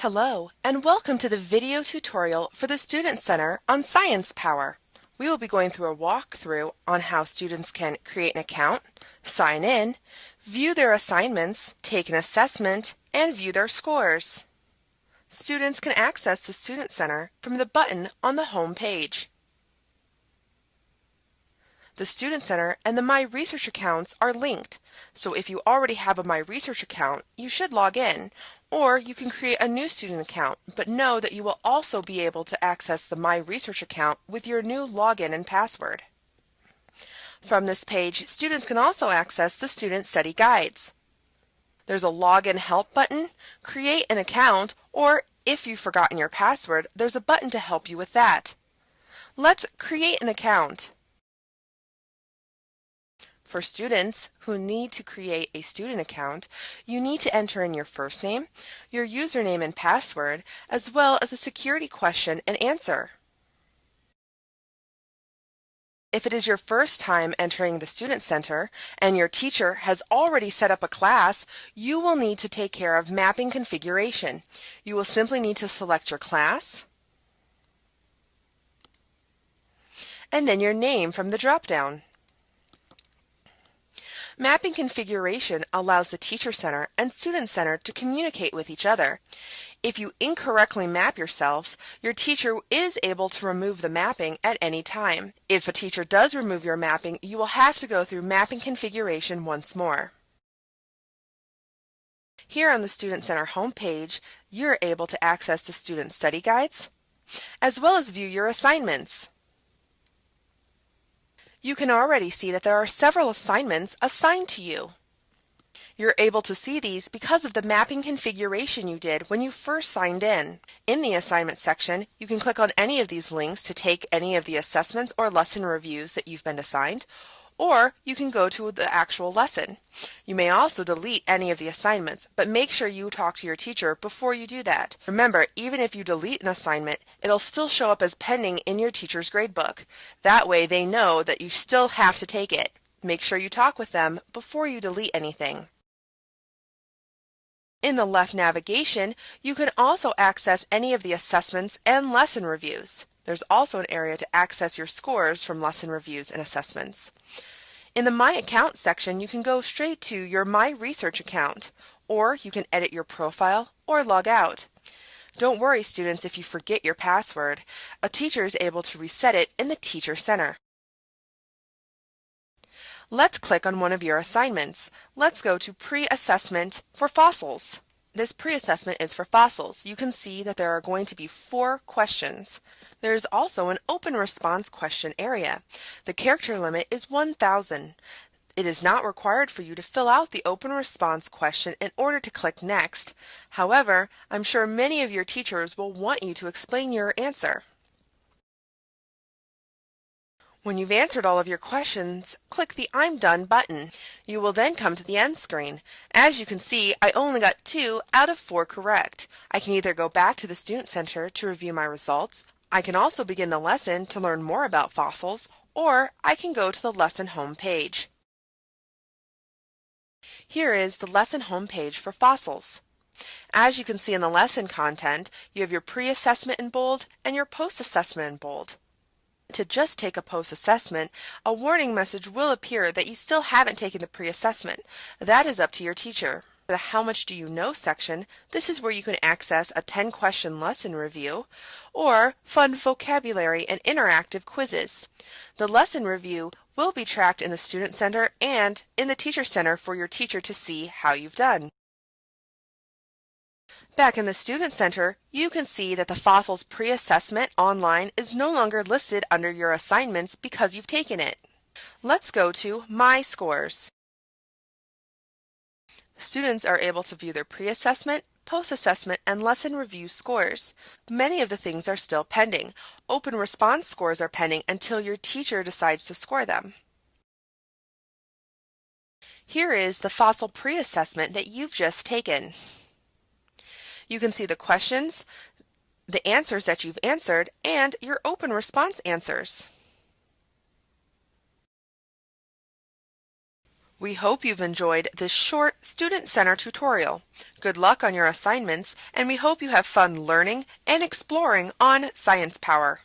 Hello, and welcome to the video tutorial for the Student Center on Science Power. We will be going through a walkthrough on how students can create an account, sign in, view their assignments, take an assessment, and view their scores. Students can access the Student Center from the button on the home page. The Student Center and the My Research accounts are linked, so if you already have a My Research account, you should log in, or you can create a new student account, but know that you will also be able to access the My Research account with your new login and password. From this page, students can also access the student study guides. There's a Login Help button, Create an Account, or if you've forgotten your password, there's a button to help you with that. Let's create an account. For students who need to create a student account, you need to enter in your first name, your username and password, as well as a security question and answer. If it is your first time entering the Student Center and your teacher has already set up a class, you will need to take care of mapping configuration. You will simply need to select your class and then your name from the drop-down. Mapping configuration allows the Teacher Center and Student Center to communicate with each other. If you incorrectly map yourself, your teacher is able to remove the mapping at any time. If a teacher does remove your mapping, you will have to go through mapping configuration once more. Here on the Student Center homepage, you're able to access the student study guides, as well as view your assignments. You can already see that there are several assignments assigned to you. You're able to see these because of the mapping configuration you did when you first signed in. In the assignment section, you can click on any of these links to take any of the assessments or lesson reviews that you've been assigned, or you can go to the actual lesson. You may also delete any of the assignments, but make sure you talk to your teacher before you do that. Remember, even if you delete an assignment, it'll still show up as pending in your teacher's gradebook. That way they know that you still have to take it. Make sure you talk with them before you delete anything. In the left navigation, you can also access any of the assessments and lesson reviews. There's also an area to access your scores from lesson reviews and assessments. In the My Account section, you can go straight to your My Research account, or you can edit your profile or log out. Don't worry, students, if you forget your password. A teacher is able to reset it in the Teacher Center. Let's click on one of your assignments. Let's go to Pre-Assessment for Fossils. This pre-assessment is for fossils. You can see that there are going to be 4 questions. There is also an open response question area. The character limit is 1,000. It is not required for you to fill out the open response question in order to click Next. However, I'm sure many of your teachers will want you to explain your answer. When you've answered all of your questions, click the I'm Done button. You will then come to the end screen. As you can see, I only got 2 out of 4 correct. I can either go back to the Student Center to review my results, I can also begin the lesson to learn more about fossils, or I can go to the lesson home page. Here is the lesson home page for fossils. As you can see in the lesson content, you have your pre-assessment in bold and your post-assessment in bold. To just take a post-assessment, a warning message will appear that you still haven't taken the pre-assessment. That is up to your teacher. For the How Much Do You Know section, this is where you can access a 10-question lesson review or fun vocabulary and interactive quizzes. The lesson review will be tracked in the Student Center and in the Teacher Center for your teacher to see how you've done. Back in the Student Center, you can see that the Fossils pre-assessment online is no longer listed under your assignments because you've taken it. Let's go to My Scores. Students are able to view their pre-assessment, post-assessment, and lesson review scores. Many of the things are still pending. Open response scores are pending until your teacher decides to score them. Here is the fossil pre-assessment that you've just taken. You can see the questions, the answers that you've answered, and your open response answers. We hope you've enjoyed this short Student Center tutorial. Good luck on your assignments, and we hope you have fun learning and exploring on Science Power.